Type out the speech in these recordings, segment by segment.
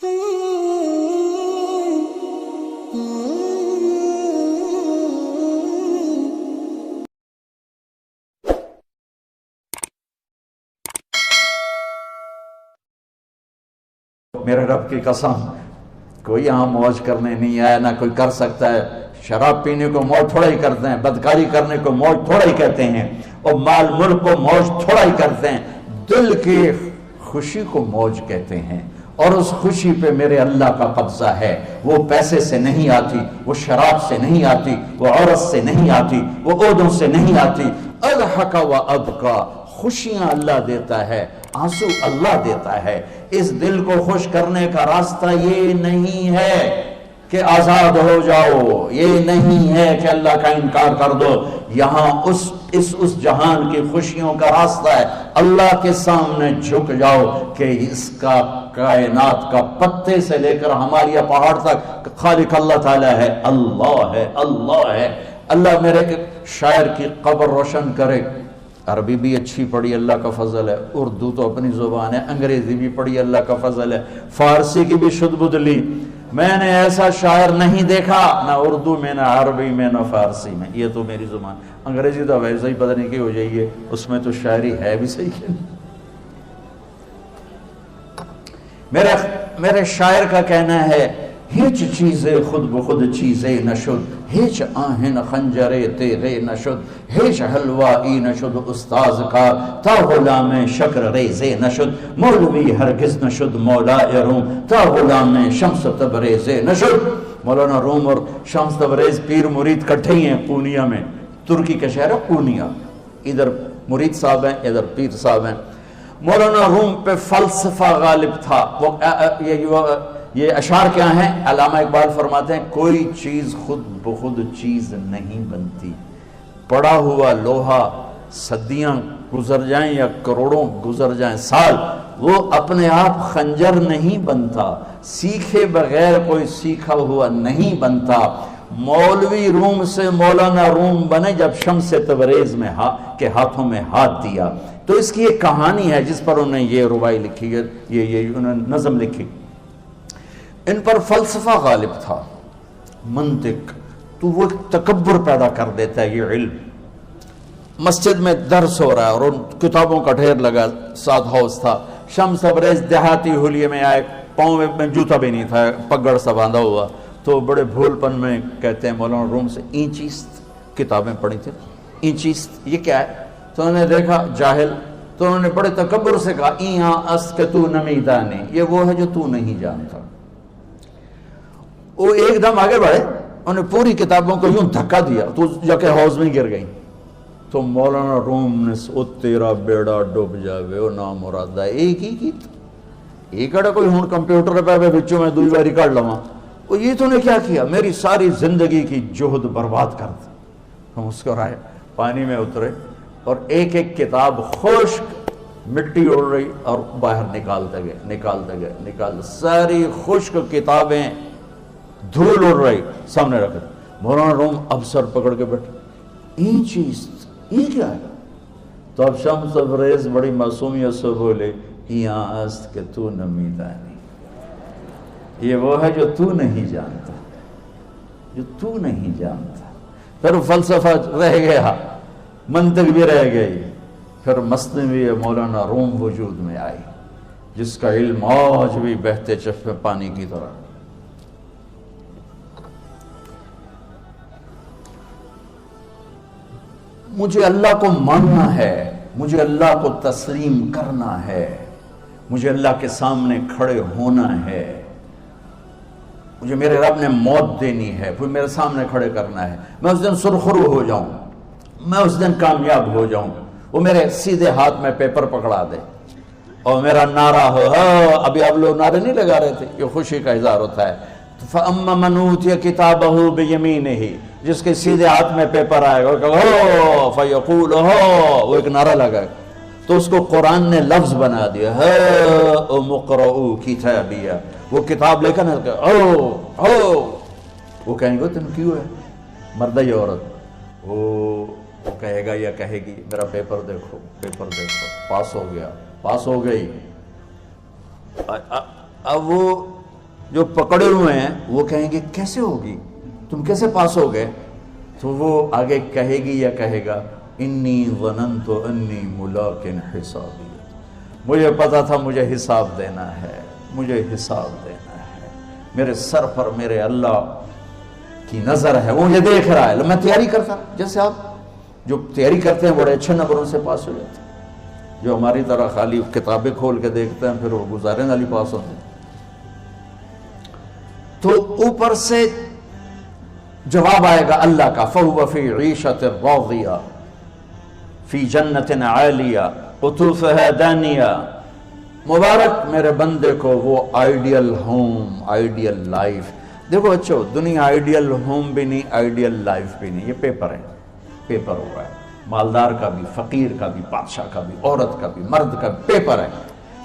میرے رب کی قسم، کوئی یہاں موج کرنے نہیں آیا، نہ کوئی کر سکتا ہے۔ شراب پینے کو موج تھوڑا ہی کرتے ہیں، بدکاری کرنے کو موج تھوڑا ہی کہتے ہیں، اور مال ملک کو موج تھوڑا ہی کرتے ہیں، دل کی خوشی کو موج کہتے ہیں۔ اور اس خوشی پہ میرے اللہ کا قبضہ ہے، وہ پیسے سے نہیں آتی، وہ شراب سے نہیں آتی، وہ عورت سے نہیں آتی، وہ عہدوں سے نہیں آتی۔ اضحک و ابکا، خوشیاں اللہ دیتا ہے، آنسو اللہ دیتا ہے۔ اس دل کو خوش کرنے کا راستہ یہ نہیں ہے کہ آزاد ہو جاؤ، یہ نہیں ہے کہ اللہ کا انکار کر دو۔ یہاں اس جہان کی خوشیوں کا راستہ ہے، اللہ کے سامنے جھک جاؤ کہ اس کا کائنات کا پتے سے لے کر ہمارے پہاڑ تک خالق اللہ تعالیٰ ہے، اللہ ہے، اللہ ہے۔ اللہ میرے شاعر کی قبر روشن کرے۔ عربی بھی اچھی پڑھی، اللہ کا فضل ہے، اردو تو اپنی زبان ہے، انگریزی بھی پڑھی، اللہ کا فضل ہے، فارسی کی بھی شد بد لی۔ میں نے ایسا شاعر نہیں دیکھا، نہ اردو میں، نہ عربی میں، نہ فارسی میں، یہ تو میری زبان۔ انگریزی تو ویسے ہی پتہ نہیں کی ہو جائیے، اس میں تو شاعری ہے بھی صحیح ہے۔ میرے شاعر کا کہنا ہے، ہیچ چیزیں خود بخود چیزیں نشد، ہیچ آہن خنجرے تیغے نشد، ہیچ حلوائی نشد استاذ کا، تا غلام شکر ریزے نشد، مولوی ہرگز نشد مولا روم، تا غلام شمس تبریزے نشد۔ مولانا روم اور شمس تبریز پیر مرید کٹھے ہی ہیں پونیا میں، ترکی کا شہر ہے پونیا، ادھر مرید صاحب ہیں، ادھر پیر صاحب ہیں۔ مولانا روم پہ فلسفہ غالب تھا۔ یہ اشعار کیا ہیں؟ علامہ اقبال فرماتے ہیں، کوئی چیز خود بخود چیز نہیں بنتی، پڑا ہوا لوہا صدیاں گزر جائیں یا کروڑوں گزر جائیں سال، وہ اپنے آپ خنجر نہیں بنتا، سیکھے بغیر کوئی سیکھا ہوا نہیں بنتا۔ مولوی روم سے مولانا روم بنے جب شمس تبریز میں کے ہاتھوں میں ہاتھ دیا۔ تو اس کی ایک کہانی ہے جس پر انہوں نے یہ ربائی لکھی ہے، یہ انہوں نے نظم لکھی۔ ان پر فلسفہ غالب تھا، منطق، تو وہ تکبر پیدا کر دیتا ہے یہ علم۔ مسجد میں درس ہو رہا ہے اور ان کتابوں کا ڈھیر لگا، ساتھ ہاؤس تھا۔ شمس تبریز دیہاتی حلیے میں آئے، پاؤں میں جوتا بھی نہیں تھا، پگڑ سا باندھا ہوا، تو بڑے بھول پن میں کہتے ہیں مولانا روم سے، اینچیست کتابیں پڑھی تھی، اینچیست یہ کیا ہے؟ تو انہوں نے دیکھا جاہل، تو انہوں نے بڑے تکبر سے کہا، ایہاں است کہ تو نمیدانی، یہ وہ ہے جو تو نہیں جانتا۔ وہ ایک دم آگے بڑھے، انہوں نے پوری کتابوں کو یوں دھکا دیا تو جا کے حوض میں گر گئی۔ تو مولانا روم نے او تیرا بیڑا ڈوب جاوے او نام مرادہ، ایک ہی کی ایک اڑا کوئی ہون کمپیوٹر پہ بچوں میں دوئی باری کر لواں، وہ یہ تو نے کیا کیا، میری ساری زندگی کی جہد برباد کر دی۔ ہم اس کو رائے پانی میں اترے اور ایک ایک کتاب خشک مٹی اڑ رہی اور باہر نکالتے گئے، ساری خشک کتابیں دھول اڑ رہی سامنے رکھ دی۔ مولانا روم اب سر پکڑ کے بیٹھے، این چیز یہ کیا ہے؟ تو اب شمس تبریز بڑی معصومیت سے بولے، یہاں است کہ تو نمیدانی، یہ وہ ہے جو تو نہیں جانتا، جو تو نہیں جانتا۔ پھر فلسفہ رہ گیا، منطق بھی رہ گئی، پھر مثنوی مولانا روم وجود میں آئی، جس کا علم آج بھی بہتے چشمے پانی کی طرح۔ مجھے اللہ کو ماننا ہے، مجھے اللہ کو تسلیم کرنا ہے، مجھے اللہ کے سامنے کھڑے ہونا ہے، مجھے میرے رب نے موت دینی ہے، پھر میرے سامنے کھڑے کرنا ہے، میں اس دن سرخرو ہو جاؤں، میں اس دن کامیاب ہو جاؤں، وہ میرے سیدھے ہاتھ میں پیپر پکڑا دے اور میرا نعرہ ہو۔ ابھی اب لوگ نعرے نہیں لگا رہے تھے، یہ خوشی کا اظہار ہوتا ہے۔ فَأَمَّا مَنْ أُوتِيَ كِتَابَهُ بِيَمِينِهِ، جس کے سیدھے ہاتھ میں پیپر آئے گا فَيَقُولُ وہ ایک نعرہ لگائے، تو اس کو قرآن نے لفظ بنا دیا، هَاؤْمُ اقْرَءُوا كِتَابِيَهْ، وہ کتاب لے کر وہ کہیں گے تم کیوں ہے، مرد یا عورت، وہ کہے گا یا کہے گی میرا پیپر دیکھو، پاس ہو گیا، پاس ہو گئی۔ اب وہ جو پکڑے ہوئے ہیں وہ کہیں گے کیسے ہوگی، تم کیسے پاس ہو گئے؟ تو وہ آگے کہے گی یا کہے گا انی ظننت انی ملاقٍ حسابی، مجھے پتا تھا مجھے حساب دینا ہے، مجھے حساب دینا ہے، میرے سر پر میرے اللہ کی نظر ہے، وہ مجھے دیکھ رہا ہے۔ میں تیاری کرتا، جیسے آپ جو تیاری کرتے ہیں بڑے اچھے نمبروں سے پاس ہو جاتے ہیں، جو ہماری طرح خالی کتابیں کھول کے دیکھتے ہیں پھر وہ گزارے والی پاس ہوتے ہیں۔ تو اوپر سے جواب آئے گا اللہ کا، فَهُوَ فِي عِيشَةٍ رَاضِيَةٍ فِي جَنَّةٍ عَالِيَةٍ قُطُوفُهَا دَانِيَةٌ۔ مبارک میرے بندے کو وہ آئیڈیل ہوم، آئیڈیل لائف۔ دیکھو بچو، دنیا آئیڈیل ہوم بھی نہیں، آئیڈیل لائف بھی نہیں، یہ پیپر ہے، پیپر ہو رہا ہے، مالدار کا بھی، فقیر کا بھی، بادشاہ کا بھی، عورت کا بھی، مرد کا بھی پیپر ہے۔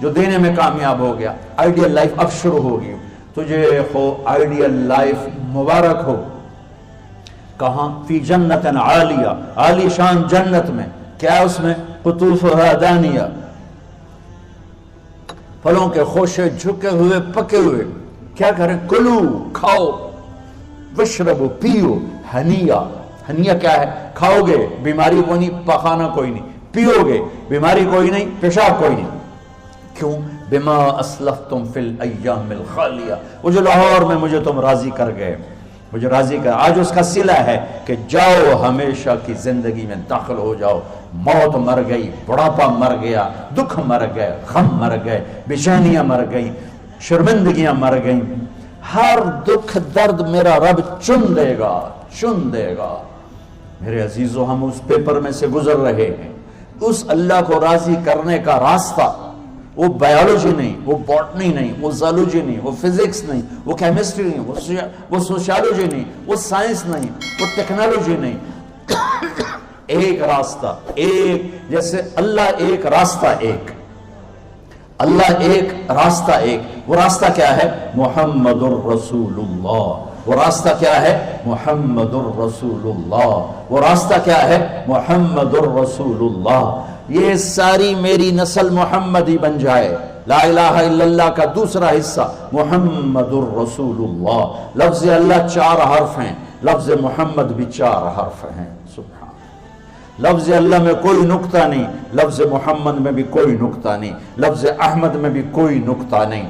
جو دینے میں کامیاب ہو گیا، آئیڈیل لائف اب شروع ہوگی۔ تجھے ہو آئیڈیل لائف مبارک ہو۔ کہاں؟ فی جنت عالیہ، عالی شان جنت میں، کیا اس میں؟ قطوفها دانیہ، پھلوں کے خوشے جھکے ہوئے پکے ہوئے۔ کیا کریں؟ کلو، کھاؤ، وشربو، پیو، ہنیہ۔ ہنیہ کیا ہے؟ کھاؤ گے بیماری کوئی نہیں، پخانہ کوئی نہیں، پیو گے بیماری کوئی نہیں، پیشاب کوئی نہیں۔ کیوں؟ بما اسلفتم فی الایام الخالیہ، وہ جو لاہور میں مجھے تم راضی کر گئے، مجھے راضی کر، آج اس کا صلہ ہے کہ جاؤ ہمیشہ کی زندگی میں داخل ہو جاؤ۔ موت مر گئی، بڑھاپا مر گیا، دکھ مر گئے، غم مر گئے، بے چینیاں مر گئیں، شرمندگیاں مر گئیں۔ ہر دکھ درد میرا رب چن دے گا، چن دے گا۔ میرے عزیزو، ہم اس پیپر میں سے گزر رہے ہیں۔ اس اللہ کو راضی کرنے کا راستہ، وہ بایولوجی نہیں، وہ باٹنی نہیں، وہ زالوجی نہیں، وہ فزکس نہیں، وہ کیمسٹری نہیں، وہ سوشیالوجی نہیں، وہ سائنس نہیں، وہ ٹیکنالوجی نہیں۔ ایک راستہ، ایک، جیسے اللہ ایک، راستہ ایک، اللہ ایک، راستہ ایک۔ وہ راستہ کیا ہے؟ محمد الرسول اللہ۔ وہ راستہ کیا ہے؟ محمد الرسول اللہ۔ وہ راستہ کیا ہے؟ محمد الرسول اللہ۔ یہ ساری میری نسل محمدی بن جائے۔ لا الہ الا اللہ کا دوسرا حصہ محمد الرسول اللہ۔ لفظ اللہ 4 حرف ہیں، لفظ محمد بھی 4 حرف ہیں۔ سبحان، لفظ اللہ میں کوئی نقطہ نہیں، لفظ محمد میں بھی کوئی نقطہ نہیں، لفظ احمد میں بھی کوئی نقطہ نہیں۔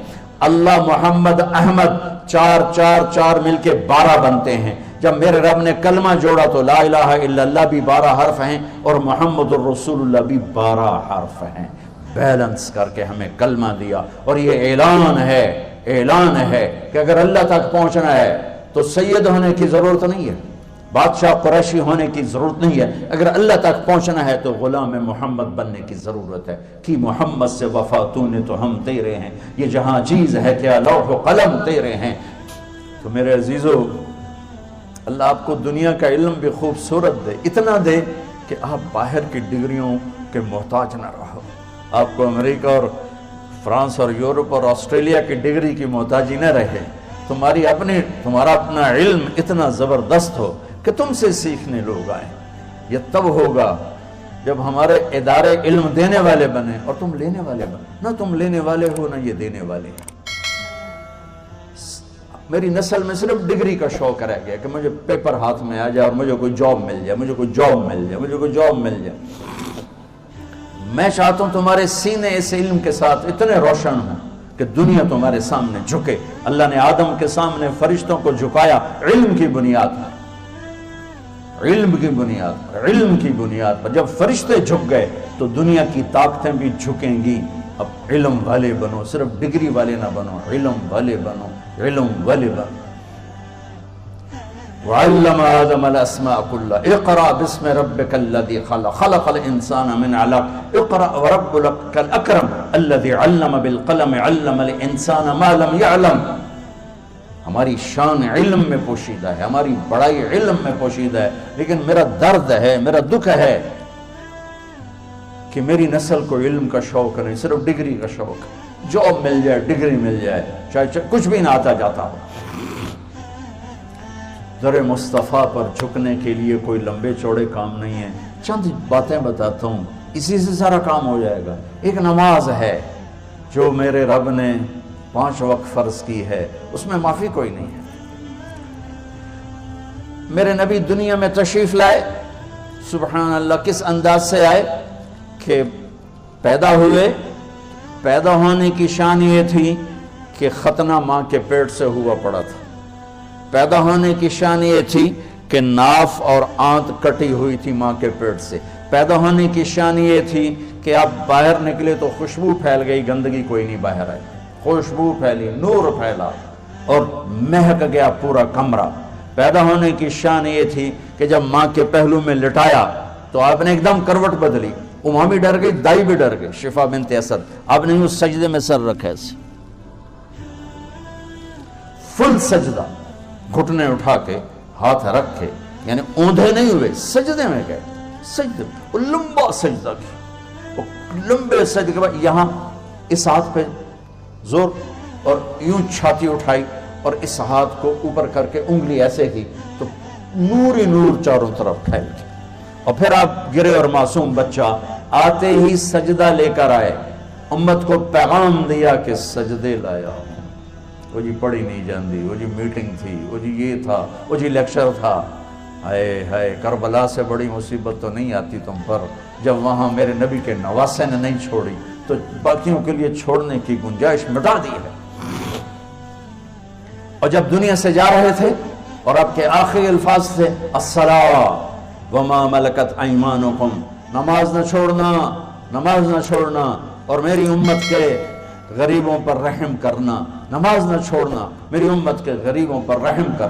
اللہ، محمد، احمد، 4 4 4 مل کے 12 بنتے ہیں۔ جب میرے رب نے کلمہ جوڑا تو لا الہ الا اللہ بھی 12 حرف ہیں اور محمد الرسول اللہ بھی 12 حرف ہیں۔ بیلنس کر کے ہمیں کلمہ دیا، اور یہ اعلان ہے، اعلان ہے کہ اگر اللہ تک پہنچنا ہے تو سید ہونے کی ضرورت نہیں ہے، بادشاہ قریشی ہونے کی ضرورت نہیں ہے۔ اگر اللہ تک پہنچنا ہے تو غلام محمد بننے کی ضرورت ہے۔ کہ محمد سے وفا تو نے تو ہم تیرے ہیں، یہ جہاں چیز ہے کیا لوح و قلم تیرے ہیں۔ تو میرے عزیزو، اللہ آپ کو دنیا کا علم بھی خوبصورت دے، اتنا دے کہ آپ باہر کی ڈگریوں کے محتاج نہ رہو، آپ کو امریکہ اور فرانس اور یورپ اور آسٹریلیا کی ڈگری کی محتاجی نہ رہے، تمہارا اپنا علم اتنا زبردست ہو کہ تم سے سیکھنے لوگ آئیں۔ یہ تب ہوگا جب ہمارے ادارے علم دینے والے بنے اور تم لینے والے بنے، نہ تم لینے والے ہو نہ یہ دینے والے ہیں۔ میری نسل میں صرف ڈگری کا شوق رہ گیا کہ مجھے پیپر ہاتھ میں آ جائے اور مجھے کوئی جاب مل جائے، مجھے کوئی جاب مل جائے، مجھے کوئی جاب مل جائے۔ میں چاہتا ہوں تمہارے سینے اس علم کے ساتھ اتنے روشن ہوں کہ دنیا تمہارے سامنے جھکے۔ اللہ نے آدم کے سامنے فرشتوں کو جھکایا علم کی بنیاد پر، علم کی بنیاد پر، علم کی بنیاد پر۔ جب فرشتے جھک گئے تو دنیا کی طاقتیں بھی جھکیں گی۔ اب علم والے بنو، صرف ڈگری والے نہ بنو، علم والے بنو، علم والے بنو۔ وعلم آدم الاسماء كلها اقرأ باسم ربك الذي خلق خلق الانسان من علق اقرأ وربك الاكرم الذي علم بالقلم علم الانسان ما لم يعلم۔ ہماری شان علم میں پوشیدہ ہے، ہماری بڑائی علم میں پوشیدہ ہے، لیکن میرا درد ہے، میرا دکھ ہے کہ میری نسل کو علم کا شوق نہیں، صرف ڈگری کا شوق ہے۔ جاب مل جائے، ڈگری مل جائے، چاہے کچھ بھی نہ آتا جاتا ہو۔ در مصطفیٰ پر جھکنے کے لیے کوئی لمبے چوڑے کام نہیں ہیں، چند باتیں بتاتا ہوں، اسی سے سارا کام ہو جائے گا۔ ایک نماز ہے جو میرے رب نے 5 وقت فرض کی ہے، اس میں معافی کوئی نہیں ہے۔ میرے نبی دنیا میں تشریف لائے، سبحان اللہ کس انداز سے آئے کہ پیدا ہوئے، پیدا ہونے کی شان یہ تھی کہ ختنہ ماں کے پیٹ سے ہوا پڑا تھا، پیدا ہونے کی شان یہ تھی کہ ناف اور آنت کٹی ہوئی تھی ماں کے پیٹ سے، پیدا ہونے کی شان یہ تھی کہ آپ باہر نکلے تو خوشبو پھیل گئی، گندگی کوئی نہیں باہر آئی، خوشبو پھیلی، نور پھیلا اور مہک گیا پورا کمرہ۔ پیدا ہونے کی شان یہ تھی کہ جب ماں کے پہلو میں لٹایا تو آپ نے ایک دم کروٹ بدلی، اماں بھی ڈر گئی، دائی بھی ڈر گئی، شفا بنت اسد، آپ نے اس سجدے میں سر رکھا ایسے فل سجدہ، گھٹنے اٹھا کے ہاتھ رکھ کے، یعنی اوندھے نہیں ہوئے، سجدے میں گئے، سجدے وہ لمبا سجدہ کیا، وہ لمبے سجدے کے بعد یہاں اس ہاتھ پہ زور اور یوں چھاتی اٹھائی اور اس ہاتھ کو اوپر کر کے انگلی ایسے کی تو نور ہی نور چاروں طرف پھیل گیا، اور پھر آپ گرے اور معصوم بچہ آتے ہی سجدہ لے کر آئے، امت کو پیغام دیا کہ سجدے لایا، وہ جی پڑھی نہیں جاندی، وہ جی میٹنگ تھی، وہ جی یہ تھا، وہ جی لیکچر تھا، ہائے ہائے کربلا سے بڑی مصیبت تو نہیں آتی تم پر جب وہاں میرے نبی کے نواسے نے نہیں چھوڑی تو باقیوں کے لیے چھوڑنے کی گنجائش مٹا دی ہے۔ اور جب دنیا سے جا رہے تھے اور آپ کے آخری الفاظ تھے الصلاۃ وما ملکت ایمانکم، نماز نہ چھوڑنا، نماز نہ چھوڑنا، اور میری امت کے غریبوں پر رحم کرنا، نماز نہ چھوڑنا، میری امت کے غریبوں پر رحم کر۔